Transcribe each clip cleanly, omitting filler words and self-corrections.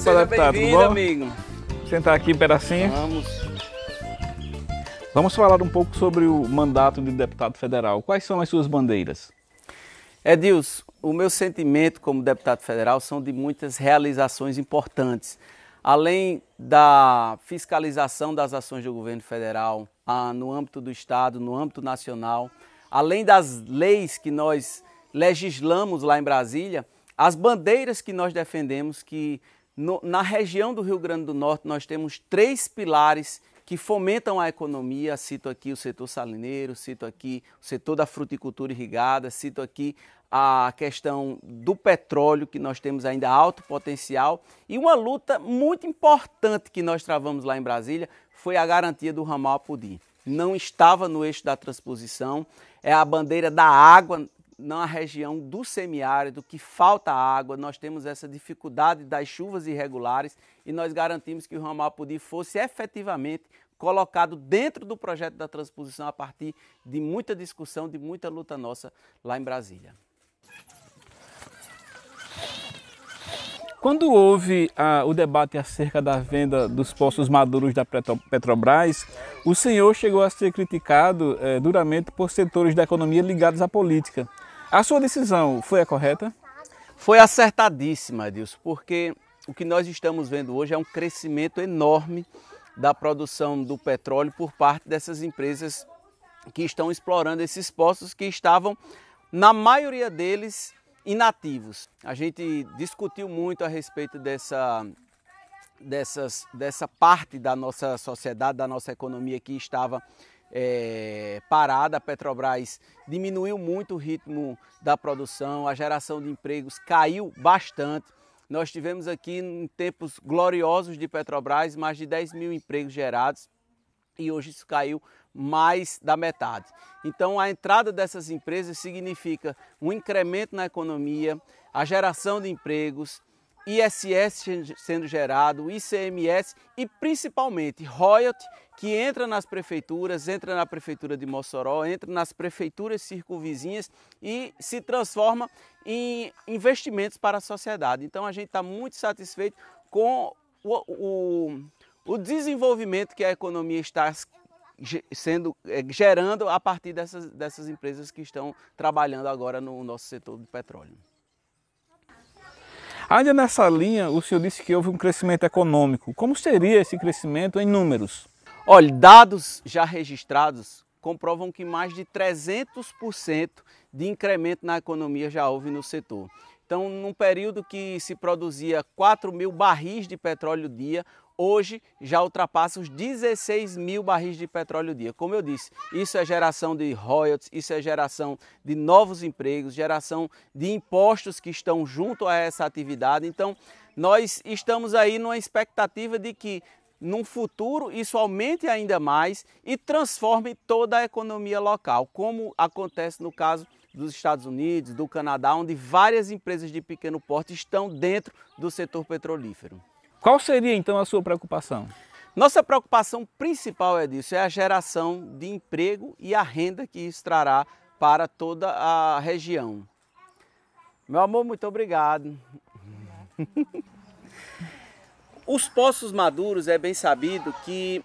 Opa, deputado, tudo bom? Amigo. Sentar aqui um pedacinho. Vamos falar um pouco sobre o mandato de deputado federal. Quais são as suas bandeiras? Edilson, o meu sentimento como deputado federal são de muitas realizações importantes. Além da fiscalização das ações do governo federal no âmbito do estado, no âmbito nacional, além das leis que nós legislamos lá em Brasília, as bandeiras que nós defendemos, que na região do Rio Grande do Norte nós temos 3 pilares que fomentam a economia. Cito aqui o setor salineiro, cito aqui o setor da fruticultura irrigada, cito aqui a questão do petróleo, que nós temos ainda alto potencial, e uma luta muito importante que nós travamos lá em Brasília foi a garantia do ramal Apodi. Não estava no eixo da transposição, é a bandeira da água na região do semiárido, que falta água, nós temos essa dificuldade das chuvas irregulares e nós garantimos que o ramal Apodi fosse efetivamente colocado dentro do projeto da transposição a partir de muita discussão, de muita luta nossa lá em Brasília. Quando houve o debate acerca da venda dos poços maduros da Petrobras, o senhor chegou a ser criticado duramente por setores da economia ligados à política. A sua decisão foi a correta? Foi acertadíssima, Edilson, porque o que nós estamos vendo hoje é um crescimento enorme da produção do petróleo por parte dessas empresas que estão explorando esses poços que estavam, na maioria deles, inativos. A gente discutiu muito a respeito dessa parte da nossa sociedade, da nossa economia que estava parada. A Petrobras diminuiu muito o ritmo da produção, a geração de empregos caiu bastante. Nós tivemos aqui em tempos gloriosos de Petrobras mais de 10 mil empregos gerados e hoje isso caiu mais da metade. Então a entrada dessas empresas significa um incremento na economia, a geração de empregos, ISS sendo gerado, ICMS e principalmente royalty, que entra nas prefeituras, entra na prefeitura de Mossoró, entra nas prefeituras circunvizinhas e se transforma em investimentos para a sociedade. Então a gente está muito satisfeito com o desenvolvimento que a economia está gerando a partir dessas empresas que estão trabalhando agora no nosso setor do petróleo. Ainda nessa linha, o senhor disse que houve um crescimento econômico. Como seria esse crescimento em números? Olha, dados já registrados comprovam que mais de 300% de incremento na economia já houve no setor. Então, num período que se produzia 4 mil barris de petróleo dia, hoje já ultrapassa os 16 mil barris de petróleo dia. Como eu disse, isso é geração de royalties, isso é geração de novos empregos, geração de impostos que estão junto a essa atividade. Então, nós estamos aí numa expectativa de que, num futuro, isso aumente ainda mais e transforme toda a economia local, como acontece no caso dos Estados Unidos, do Canadá, onde várias empresas de pequeno porte estão dentro do setor petrolífero. Qual seria então a sua preocupação? Nossa preocupação principal, Edilson, é a geração de emprego e a renda que isso trará para toda a região. Meu amor, muito obrigado. Os poços maduros, é bem sabido que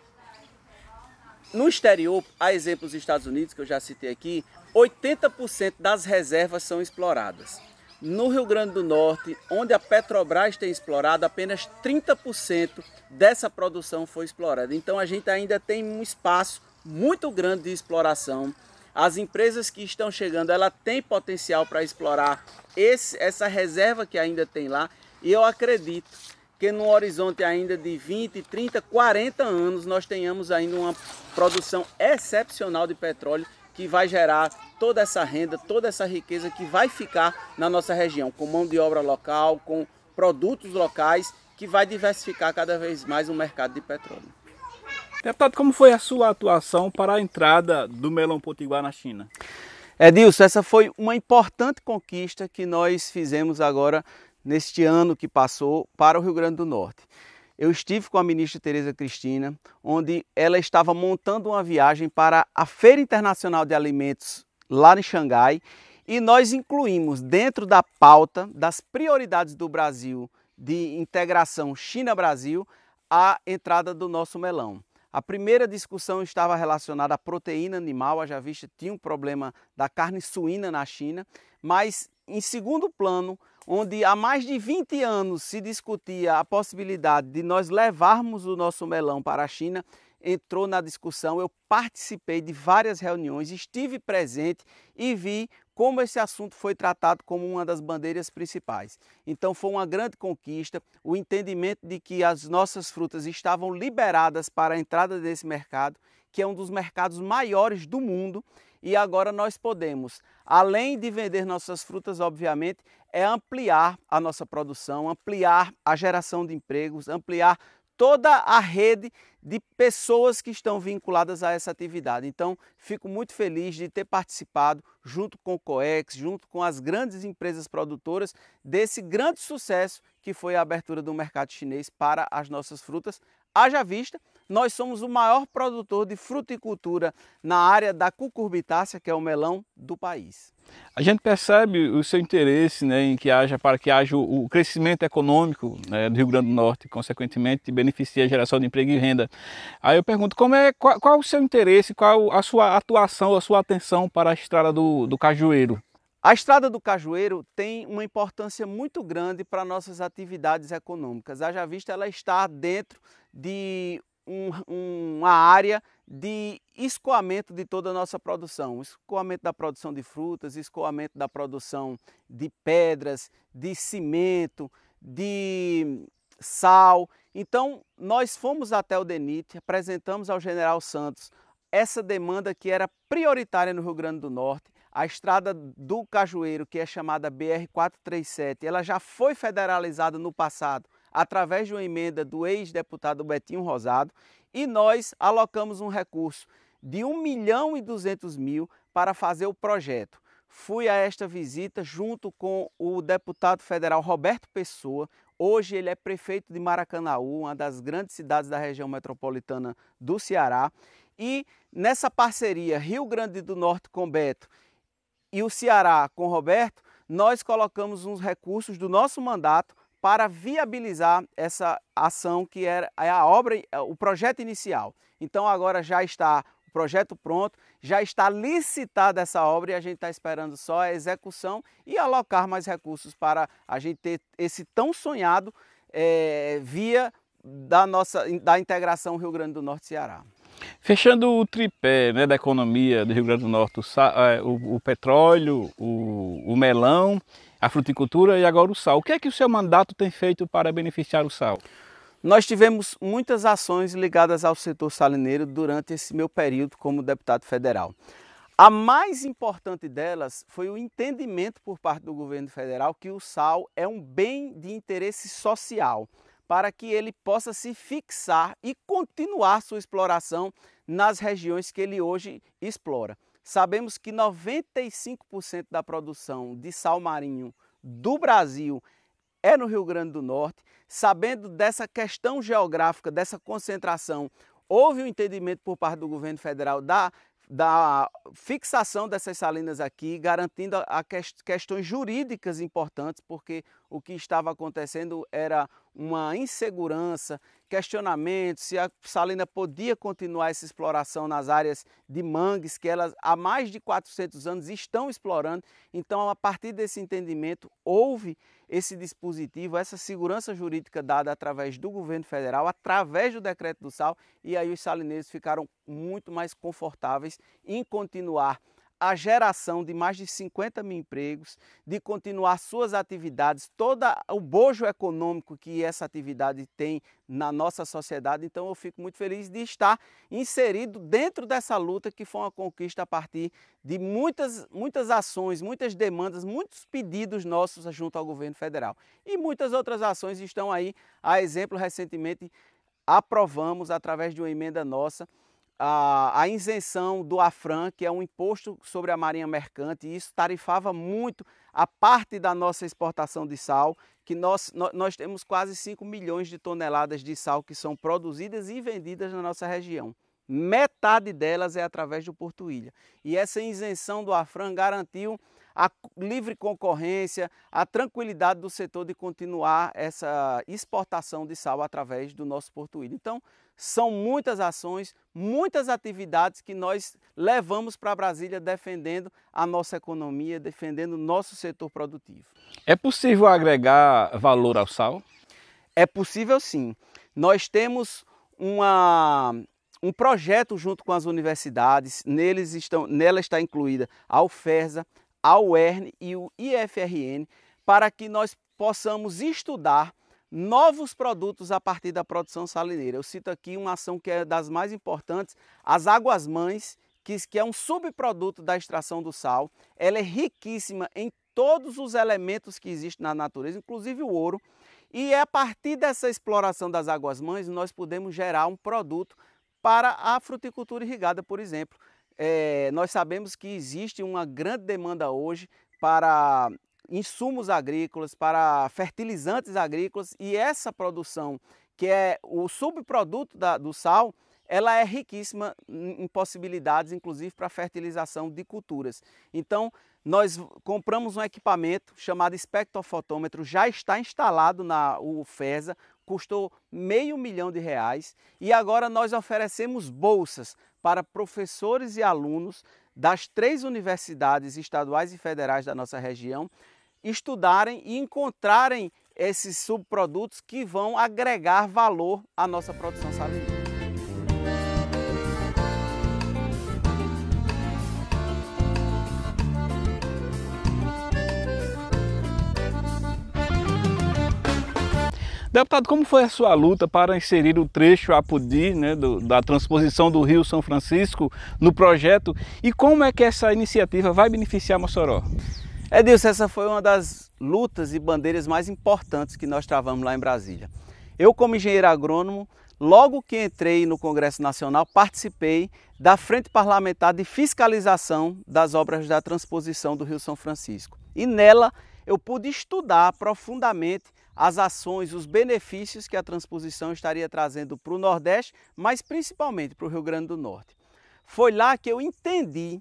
no exterior, a exemplo dos Estados Unidos, que eu já citei aqui, 80% das reservas são exploradas. No Rio Grande do Norte, onde a Petrobras tem explorado, apenas 30% dessa produção foi explorada. Então a gente ainda tem um espaço muito grande de exploração. As empresas que estão chegando, ela tem potencial para explorar essa reserva que ainda tem lá. E eu acredito que no horizonte ainda de 20, 30, 40 anos nós tenhamos ainda uma produção excepcional de petróleo que vai gerar toda essa renda, toda essa riqueza que vai ficar na nossa região, com mão de obra local, com produtos locais, que vai diversificar cada vez mais o mercado de petróleo. Deputado, como foi a sua atuação para a entrada do melão potiguar na China? Edilson, essa foi uma importante conquista que nós fizemos agora neste ano que passou para o Rio Grande do Norte. Eu estive com a ministra Tereza Cristina, onde ela estava montando uma viagem para a Feira Internacional de Alimentos lá em Xangai, e nós incluímos dentro da pauta das prioridades do Brasil de integração China-Brasil a entrada do nosso melão. A primeira discussão estava relacionada à proteína animal, haja vista tinha um problema da carne suína na China, mas em segundo plano, onde há mais de 20 anos se discutia a possibilidade de nós levarmos o nosso melão para a China, entrou na discussão. Eu participei de várias reuniões, estive presente e vi como esse assunto foi tratado como uma das bandeiras principais. Então foi uma grande conquista, o entendimento de que as nossas frutas estavam liberadas para a entrada desse mercado, que é um dos mercados maiores do mundo, e agora nós podemos, além de vender nossas frutas, obviamente, é ampliar a nossa produção, ampliar a geração de empregos, ampliar toda a rede de pessoas que estão vinculadas a essa atividade. Então, fico muito feliz de ter participado, junto com o COEX, junto com as grandes empresas produtoras, desse grande sucesso que foi a abertura do mercado chinês para as nossas frutas. Haja vista, nós somos o maior produtor de fruticultura na área da cucurbitácea, que é o melão, do país. A gente percebe o seu interesse, né, em que haja, para que haja o crescimento econômico, né, do Rio Grande do Norte, consequentemente beneficia a geração de emprego e renda. Aí eu pergunto, qual o seu interesse, qual a sua atuação, a sua atenção para a estrada do Cajueiro? A estrada do Cajueiro tem uma importância muito grande para nossas atividades econômicas. Haja vista, ela está dentro de uma área de escoamento de toda a nossa produção, escoamento da produção de frutas, escoamento da produção de pedras, de cimento, de sal. Então, nós fomos até o DENIT, apresentamos ao General Santos essa demanda que era prioritária no Rio Grande do Norte. A estrada do Cajueiro, que é chamada BR-437, ela já foi federalizada no passado através de uma emenda do ex-deputado Betinho Rosado, e nós alocamos um recurso de 1.200.000 para fazer o projeto. Fui a esta visita junto com o deputado federal Roberto Pessoa. Hoje ele é prefeito de Maracanaú, uma das grandes cidades da região metropolitana do Ceará. E nessa parceria Rio Grande do Norte com Beto e o Ceará com Roberto, nós colocamos uns recursos do nosso mandato para viabilizar essa ação que era a obra, o projeto inicial. Então agora já está o projeto pronto, já está licitada essa obra e a gente está esperando só a execução e alocar mais recursos para a gente ter esse tão sonhado via da integração Rio Grande do Norte-Ceará. Fechando o tripé, né, da economia do Rio Grande do Norte, o petróleo, o melão, a fruticultura e agora o sal. O que é que o seu mandato tem feito para beneficiar o sal? Nós tivemos muitas ações ligadas ao setor salineiro durante esse meu período como deputado federal. A mais importante delas foi o entendimento por parte do governo federal que o sal é um bem de interesse social, para que ele possa se fixar e continuar sua exploração nas regiões que ele hoje explora. Sabemos que 95% da produção de sal marinho do Brasil é no Rio Grande do Norte. Sabendo dessa questão geográfica, dessa concentração, houve um entendimento por parte do governo federal da fixação dessas salinas aqui, garantindo questões jurídicas importantes, porque o que estava acontecendo era uma insegurança, questionamentos, se a salina podia continuar essa exploração nas áreas de mangues, que elas há mais de 400 anos estão explorando. Então, a partir desse entendimento, houve esse dispositivo, essa segurança jurídica dada através do governo federal, através do decreto do sal, e aí os salineiros ficaram muito mais confortáveis em continuar a geração de mais de 50 mil empregos, de continuar suas atividades, todo o bojo econômico que essa atividade tem na nossa sociedade. Então eu fico muito feliz de estar inserido dentro dessa luta, que foi uma conquista a partir de muitas ações, muitas demandas, muitos pedidos nossos junto ao governo federal. E muitas outras ações estão aí. A exemplo, recentemente aprovamos, através de uma emenda nossa, a isenção do AFRAM, que é um imposto sobre a marinha mercante, e isso tarifava muito a parte da nossa exportação de sal, que nós temos quase 5 milhões de toneladas de sal que são produzidas e vendidas na nossa região. Metade delas é através do Porto Ilha. E essa isenção do AFRAM garantiu a livre concorrência, a tranquilidade do setor de continuar essa exportação de sal através do nosso Porto Ilha. Então, são muitas ações, muitas atividades que nós levamos para Brasília defendendo a nossa economia, defendendo o nosso setor produtivo. É possível agregar valor ao sal? É possível, sim. Nós temos um projeto junto com as universidades, nela está incluída a UFERSA, a UERN e o IFRN, para que nós possamos estudar novos produtos a partir da produção salineira. Eu cito aqui uma ação que é das mais importantes, as águas-mães, que é um subproduto da extração do sal. Ela é riquíssima em todos os elementos que existem na natureza, inclusive o ouro, e é a partir dessa exploração das águas-mães nós podemos gerar um produto para a fruticultura irrigada, por exemplo. Nós sabemos que existe uma grande demanda hoje para insumos agrícolas, para fertilizantes agrícolas, e essa produção, que é o subproduto do sal, ela é riquíssima em possibilidades, inclusive para fertilização de culturas. Então, nós compramos um equipamento chamado espectrofotômetro, já está instalado na UFERSA, custou R$500 mil, e agora nós oferecemos bolsas para professores e alunos das 3 universidades estaduais e federais da nossa região estudarem e encontrarem esses subprodutos que vão agregar valor à nossa produção salineira. Deputado, como foi a sua luta para inserir o trecho Apodi, né, da transposição do Rio São Francisco no projeto, e como é que essa iniciativa vai beneficiar Mossoró? Edilson, essa foi uma das lutas e bandeiras mais importantes que nós travamos lá em Brasília. Eu, como engenheiro agrônomo, logo que entrei no Congresso Nacional, participei da Frente Parlamentar de Fiscalização das obras da transposição do Rio São Francisco. E nela eu pude estudar profundamente as ações, os benefícios que a transposição estaria trazendo para o Nordeste, mas principalmente para o Rio Grande do Norte. Foi lá que eu entendi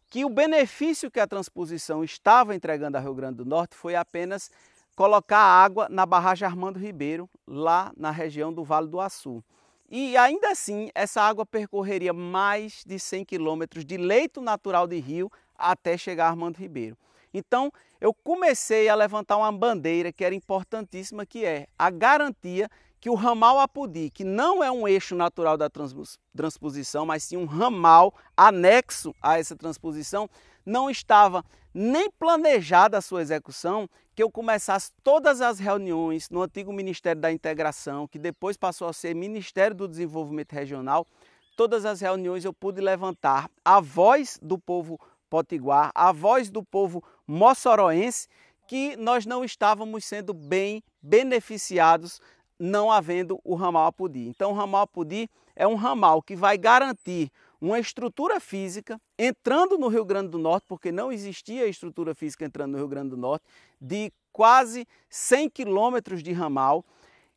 que o benefício que a transposição estava entregando ao Rio Grande do Norte foi apenas colocar água na barragem Armando Ribeiro, lá na região do Vale do Açu. E ainda assim, essa água percorreria mais de 100 quilômetros de leito natural de rio até chegar a Armando Ribeiro. Então, eu comecei a levantar uma bandeira que era importantíssima, que é a garantia que o ramal Apodi, que não é um eixo natural da transposição, mas sim um ramal anexo a essa transposição, não estava nem planejada a sua execução, que eu começasse todas as reuniões no antigo Ministério da Integração, que depois passou a ser Ministério do Desenvolvimento Regional. Todas as reuniões eu pude levantar a voz do povo potiguar, a voz do povo mossoroense, que nós não estávamos sendo bem beneficiados não havendo o ramal Apodi. Então o ramal Apodi é um ramal que vai garantir uma estrutura física entrando no Rio Grande do Norte, porque não existia estrutura física entrando no Rio Grande do Norte, de quase 100 quilômetros de ramal,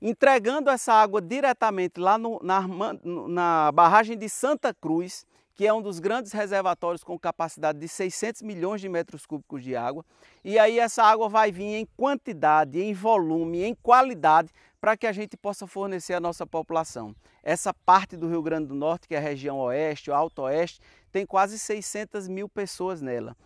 entregando essa água diretamente lá na barragem de Santa Cruz, que é um dos grandes reservatórios com capacidade de 600 milhões de metros cúbicos de água. E aí essa água vai vir em quantidade, em volume, em qualidade, para que a gente possa fornecer à nossa população. Essa parte do Rio Grande do Norte, que é a região oeste, o alto oeste, tem quase 600 mil pessoas nela.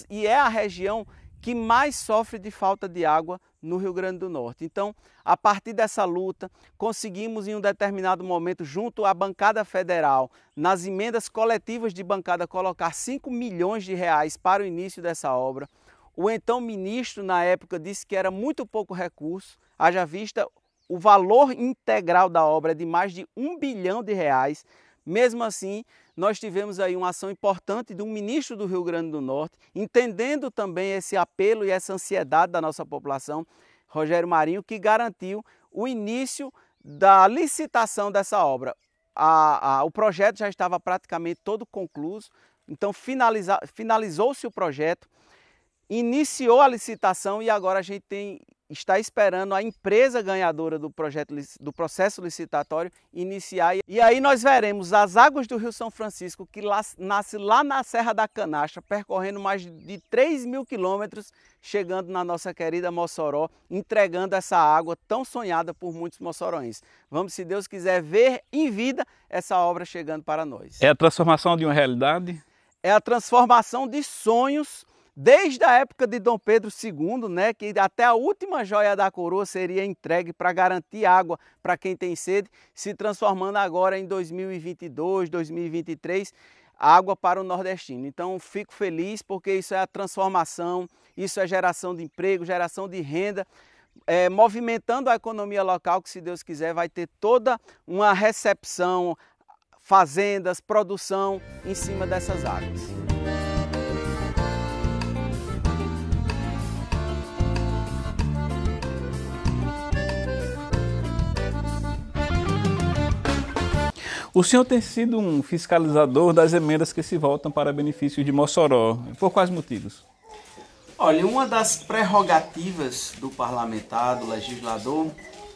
E é a região que mais sofre de falta de água no Rio Grande do Norte. Então, a partir dessa luta, conseguimos em um determinado momento, junto à bancada federal, nas emendas coletivas de bancada, colocar 5 milhões de reais para o início dessa obra. O então ministro, na época, disse que era muito pouco recurso, haja vista o valor integral da obra é de mais de 1 bilhão de reais. Mesmo assim, nós tivemos aí uma ação importante do ministro do Rio Grande do Norte, entendendo também esse apelo e essa ansiedade da nossa população, Rogério Marinho, que garantiu o início da licitação dessa obra. O projeto já estava praticamente todo concluído, então finalizou-se o projeto, iniciou a licitação e agora a gente está esperando a empresa ganhadora do processo licitatório iniciar. E aí nós veremos as águas do Rio São Francisco, que nasce lá na Serra da Canastra, percorrendo mais de 3.000 quilômetros, chegando na nossa querida Mossoró, entregando essa água tão sonhada por muitos mossoroenses. Vamos, se Deus quiser, ver em vida essa obra chegando para nós. É a transformação de uma realidade? É a transformação de sonhos. Desde a época de Dom Pedro II, né, que até a última joia da coroa seria entregue para garantir água para quem tem sede, se transformando agora em 2022, 2023, água para o nordestino. Então fico feliz porque isso é a transformação, isso é geração de emprego, geração de renda, movimentando a economia local, que se Deus quiser vai ter toda uma recepção, fazendas, produção em cima dessas águas. O senhor tem sido um fiscalizador das emendas que se voltam para benefício de Mossoró. Por quais motivos? Olha, uma das prerrogativas do parlamentar, do legislador,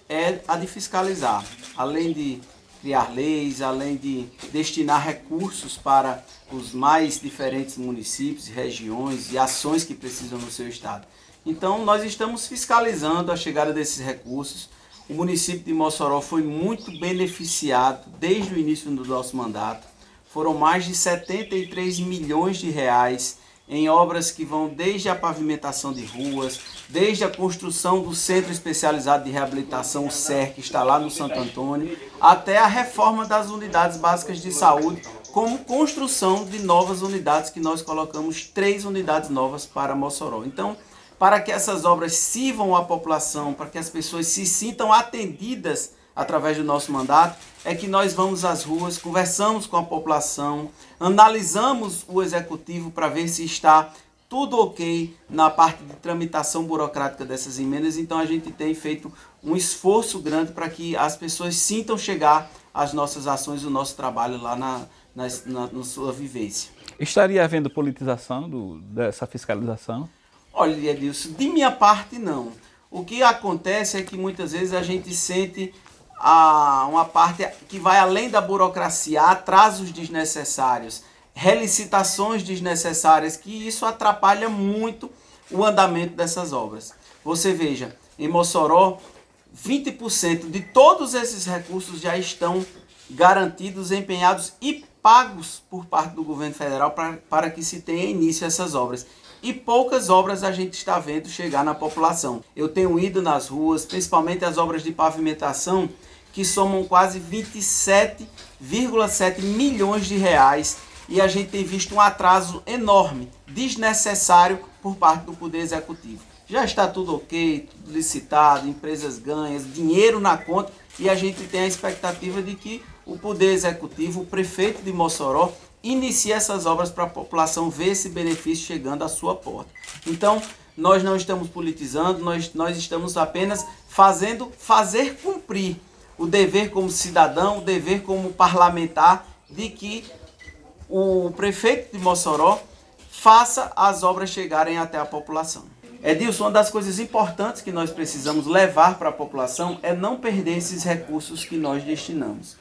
é a de fiscalizar. Além de criar leis, além de destinar recursos para os mais diferentes municípios, regiões e ações que precisam no seu estado. Então, nós estamos fiscalizando a chegada desses recursos. O município de Mossoró foi muito beneficiado desde o início do nosso mandato. Foram mais de 73 milhões de reais em obras que vão desde a pavimentação de ruas, desde a construção do Centro Especializado de Reabilitação, o SER, que está lá no Santo Antônio, até a reforma das unidades básicas de saúde, como construção de novas unidades, que nós colocamos 3 unidades novas para Mossoró. Então, para que essas obras sirvam à população, para que as pessoas se sintam atendidas através do nosso mandato, é que nós vamos às ruas, conversamos com a população, analisamos o executivo para ver se está tudo ok na parte de tramitação burocrática dessas emendas. Então a gente tem feito um esforço grande para que as pessoas sintam chegar as nossas ações, o nosso trabalho lá na sua vivência. Estaria havendo politização dessa fiscalização? Olha, Edilson, de minha parte não. O que acontece é que muitas vezes a gente sente uma parte que vai além da burocracia, atrasos desnecessários, relicitações desnecessárias, que isso atrapalha muito o andamento dessas obras. Você veja, em Mossoró, 20% de todos esses recursos já estão garantidos, empenhados e pagos por parte do governo federal para que se tenha início a essas obras. E poucas obras a gente está vendo chegar na população. Eu tenho ido nas ruas, principalmente as obras de pavimentação, que somam quase 27,7 milhões de reais, e a gente tem visto um atraso enorme, desnecessário por parte do Poder Executivo. Já está tudo ok, tudo licitado, empresas ganhas, dinheiro na conta, e a gente tem a expectativa de que o Poder Executivo, o prefeito de Mossoró, inicie essas obras para a população ver esse benefício chegando à sua porta. Então, nós não estamos politizando, nós estamos apenas fazer cumprir o dever como cidadão, o dever como parlamentar, de que o prefeito de Mossoró faça as obras chegarem até a população. Edilson, uma das coisas importantes que nós precisamos levar para a população é não perder esses recursos que nós destinamos.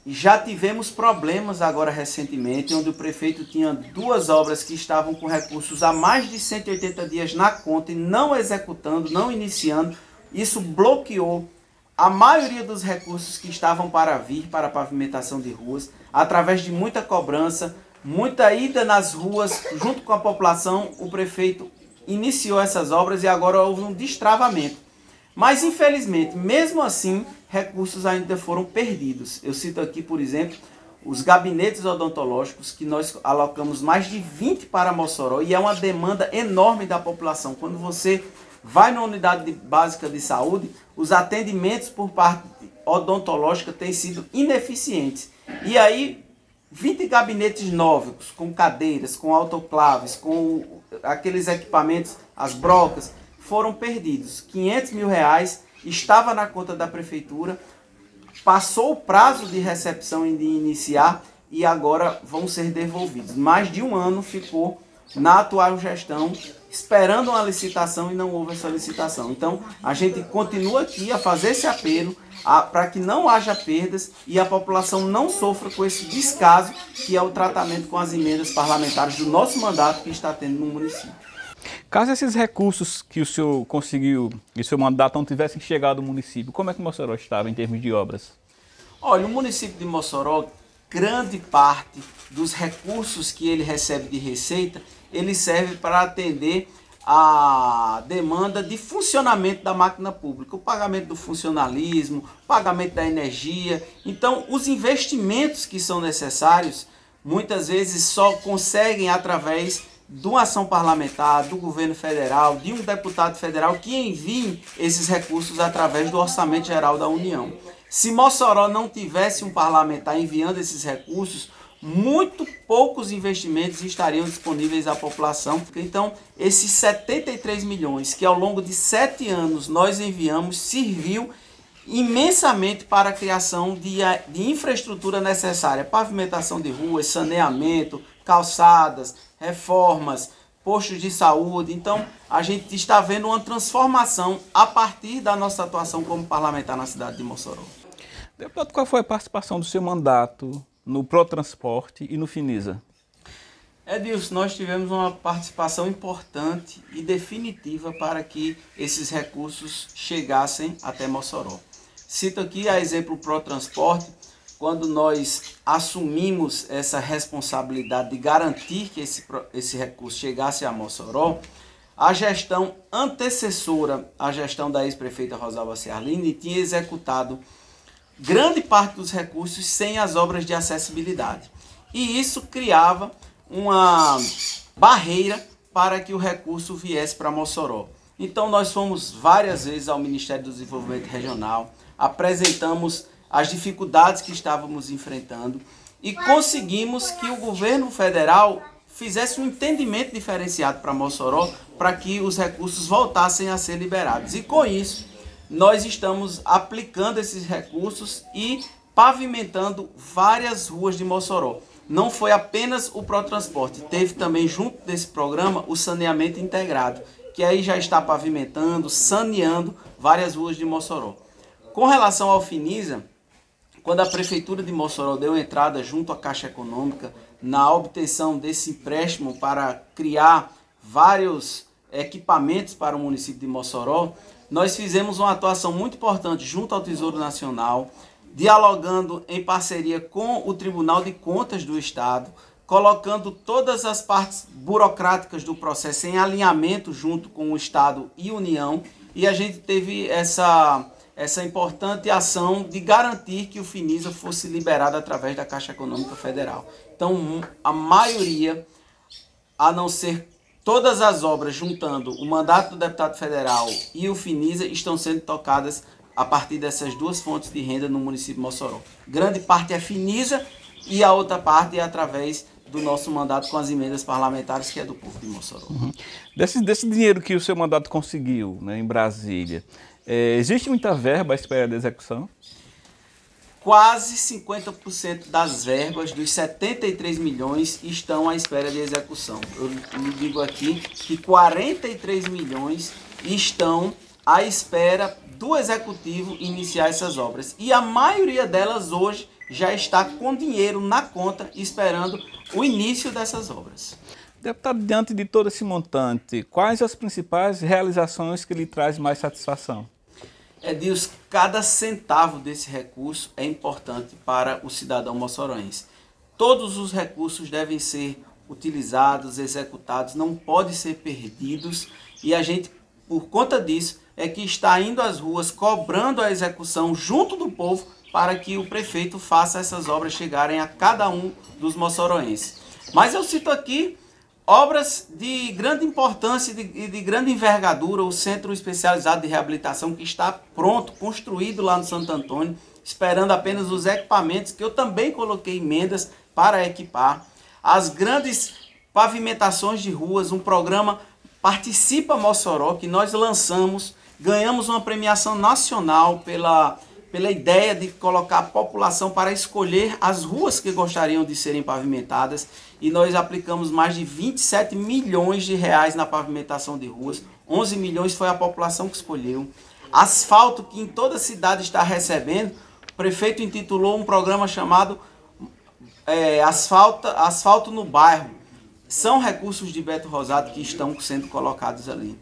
Já tivemos problemas agora recentemente, onde o prefeito tinha 2 obras que estavam com recursos há mais de 180 dias na conta e não executando, não iniciando. Isso bloqueou a maioria dos recursos que estavam para vir para a pavimentação de ruas, através de muita cobrança, muita ida nas ruas, junto com a população. O prefeito iniciou essas obras e agora houve um destravamento. Mas, infelizmente, mesmo assim, recursos ainda foram perdidos. Eu cito aqui, por exemplo, os gabinetes odontológicos, que nós alocamos mais de 20 para Mossoró, e é uma demanda enorme da população. Quando você vai na unidade básica de saúde, os atendimentos por parte odontológica têm sido ineficientes. E aí, 20 gabinetes novos, com cadeiras, com autoclaves, com aqueles equipamentos, as brocas, foram perdidos. R$500 mil estava na conta da prefeitura, passou o prazo de recepção e de iniciar e agora vão ser devolvidos. Mais de um ano ficou na atual gestão esperando uma licitação e não houve essa licitação. Então, a gente continua aqui a fazer esse apelo para que não haja perdas e a população não sofra com esse descaso que é o tratamento com as emendas parlamentares do nosso mandato que está tendo no município. Caso esses recursos que o senhor conseguiu e seu mandato não tivessem chegado ao município, como é que Mossoró estava em termos de obras? Olha, o município de Mossoró, grande parte dos recursos que ele recebe de receita, ele serve para atender a demanda de funcionamento da máquina pública, o pagamento do funcionalismo, o pagamento da energia. Então, os investimentos que são necessários, muitas vezes só conseguem através de uma ação parlamentar, do governo federal, de um deputado federal que envie esses recursos através do Orçamento Geral da União. Se Mossoró não tivesse um parlamentar enviando esses recursos, muito poucos investimentos estariam disponíveis à população. Então, esses 73 milhões que ao longo de 7 anos nós enviamos, serviu imensamente para a criação de infraestrutura necessária, pavimentação de ruas, saneamento, calçadas, reformas, postos de saúde. Então, a gente está vendo uma transformação a partir da nossa atuação como parlamentar na cidade de Mossoró. Deputado, qual foi a participação do seu mandato no Protransporte e no Finisa? Edilson, nós tivemos uma participação importante e definitiva para que esses recursos chegassem até Mossoró. Cito aqui a exemplo o Protransporte, quando nós assumimos essa responsabilidade de garantir que esse recurso chegasse a Mossoró, a gestão antecessora à gestão da ex-prefeita Rosalba Ciarline tinha executado grande parte dos recursos sem as obras de acessibilidade. E isso criava uma barreira para que o recurso viesse para Mossoró. Então nós fomos várias vezes ao Ministério do Desenvolvimento Regional, apresentamos as dificuldades que estávamos enfrentando e conseguimos que o governo federal fizesse um entendimento diferenciado para Mossoró para que os recursos voltassem a ser liberados. E com isso, nós estamos aplicando esses recursos e pavimentando várias ruas de Mossoró. Não foi apenas o Protransporte, teve também junto desse programa o saneamento integrado, que aí já está pavimentando, saneando várias ruas de Mossoró. Com relação ao Finisa, quando a Prefeitura de Mossoró deu entrada junto à Caixa Econômica na obtenção desse empréstimo para criar vários equipamentos para o município de Mossoró, nós fizemos uma atuação muito importante junto ao Tesouro Nacional, dialogando em parceria com o Tribunal de Contas do Estado, colocando todas as partes burocráticas do processo em alinhamento junto com o Estado e União, e a gente teve essa importante ação de garantir que o Finisa fosse liberado através da Caixa Econômica Federal. Então, a maioria, a não ser todas as obras juntando o mandato do deputado federal e o Finisa, estão sendo tocadas a partir dessas duas fontes de renda no município de Mossoró. Grande parte é Finisa e a outra parte é através do nosso mandato com as emendas parlamentares, que é do povo de Mossoró. Uhum. Desse dinheiro que o seu mandato conseguiu, né, em Brasília, existe muita verba à espera da execução? Quase 50% das verbas dos 73 milhões estão à espera de execução. Eu lhe digo aqui que 43 milhões estão à espera do Executivo iniciar essas obras. E a maioria delas hoje já está com dinheiro na conta esperando o início dessas obras. Deputado, diante de todo esse montante, quais as principais realizações que lhe traz mais satisfação? Edilson, cada centavo desse recurso é importante para o cidadão moçoroense. Todos os recursos devem ser utilizados, executados, não podem ser perdidos, e a gente, por conta disso, é que está indo às ruas cobrando a execução junto do povo para que o prefeito faça essas obras chegarem a cada um dos moçoroenses. Mas eu cito aqui obras de grande importância e de grande envergadura, o Centro Especializado de Reabilitação, que está pronto, construído lá no Santo Antônio, esperando apenas os equipamentos, que eu também coloquei emendas para equipar. As grandes pavimentações de ruas, um programa Participa Mossoró, que nós lançamos, ganhamos uma premiação nacional pela ideia de colocar a população para escolher as ruas que gostariam de serem pavimentadas, e nós aplicamos mais de 27 milhões de reais na pavimentação de ruas, 11 milhões foi a população que escolheu. Asfalto, que em toda a cidade está recebendo, o prefeito intitulou um programa chamado Asfalto no Bairro. São recursos de Beto Rosado que estão sendo colocados ali.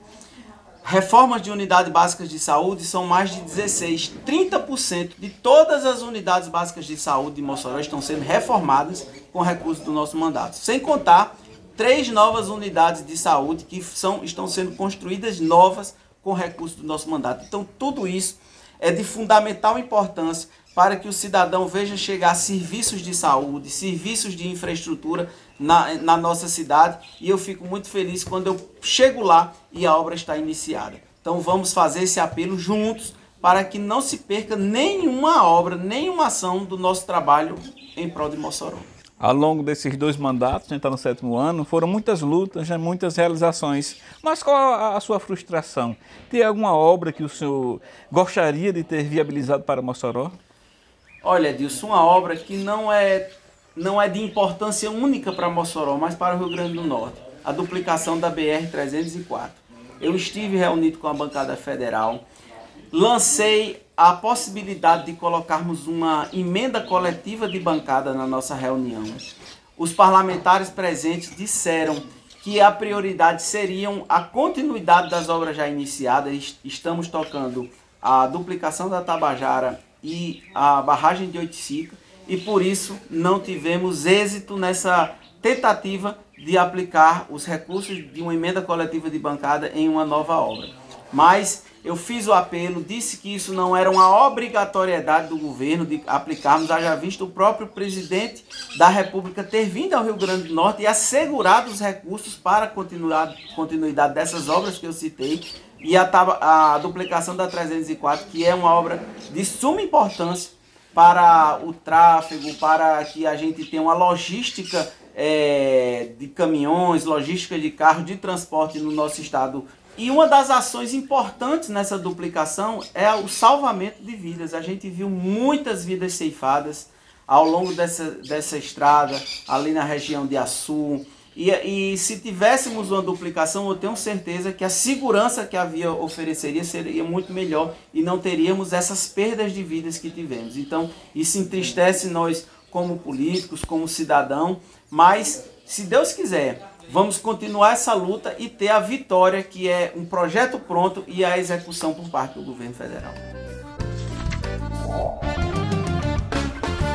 Reformas de unidades básicas de saúde são mais de 16. 30% de todas as unidades básicas de saúde de Mossoró estão sendo reformadas com recursos do nosso mandato. Sem contar 3 novas unidades de saúde que estão sendo construídas novas com recursos do nosso mandato. Então tudo isso é de fundamental importância para que o cidadão veja chegar serviços de saúde, serviços de infraestrutura na nossa cidade, e eu fico muito feliz quando eu chego lá e a obra está iniciada. Então vamos fazer esse apelo juntos para que não se perca nenhuma obra, nenhuma ação do nosso trabalho em prol de Mossoró. Ao longo desses 2 mandatos, a gente está no 7º ano, foram muitas lutas, muitas realizações. Mas qual a sua frustração? Tem alguma obra que o senhor gostaria de ter viabilizado para Mossoró? Olha, Edilson, uma obra que não é de importância única para Mossoró, mas para o Rio Grande do Norte. A duplicação da BR-304. Eu estive reunido com a bancada federal, lancei a possibilidade de colocarmos uma emenda coletiva de bancada na nossa reunião. Os parlamentares presentes disseram que a prioridade seriam a continuidade das obras já iniciadas. Estamos tocando a duplicação da Tabajara e a barragem de Oiticica, e por isso não tivemos êxito nessa tentativa de aplicar os recursos de uma emenda coletiva de bancada em uma nova obra. Mas eu fiz o apelo, disse que isso não era uma obrigatoriedade do governo de aplicarmos, haja visto o próprio presidente da República ter vindo ao Rio Grande do Norte e assegurado os recursos para a continuidade dessas obras que eu citei, e a duplicação da 304, que é uma obra de suma importância para o tráfego, para que a gente tenha uma logística de caminhões, logística de carros, de transporte no nosso estado. E uma das ações importantes nessa duplicação é o salvamento de vidas. A gente viu muitas vidas ceifadas ao longo dessa estrada, ali na região de Açu. E se tivéssemos uma duplicação, eu tenho certeza que a segurança que a via ofereceria seria muito melhor e não teríamos essas perdas de vidas que tivemos. Então, isso entristece nós como políticos, como cidadão, mas, se Deus quiser, vamos continuar essa luta e ter a vitória, que é um projeto pronto e a execução por parte do governo federal.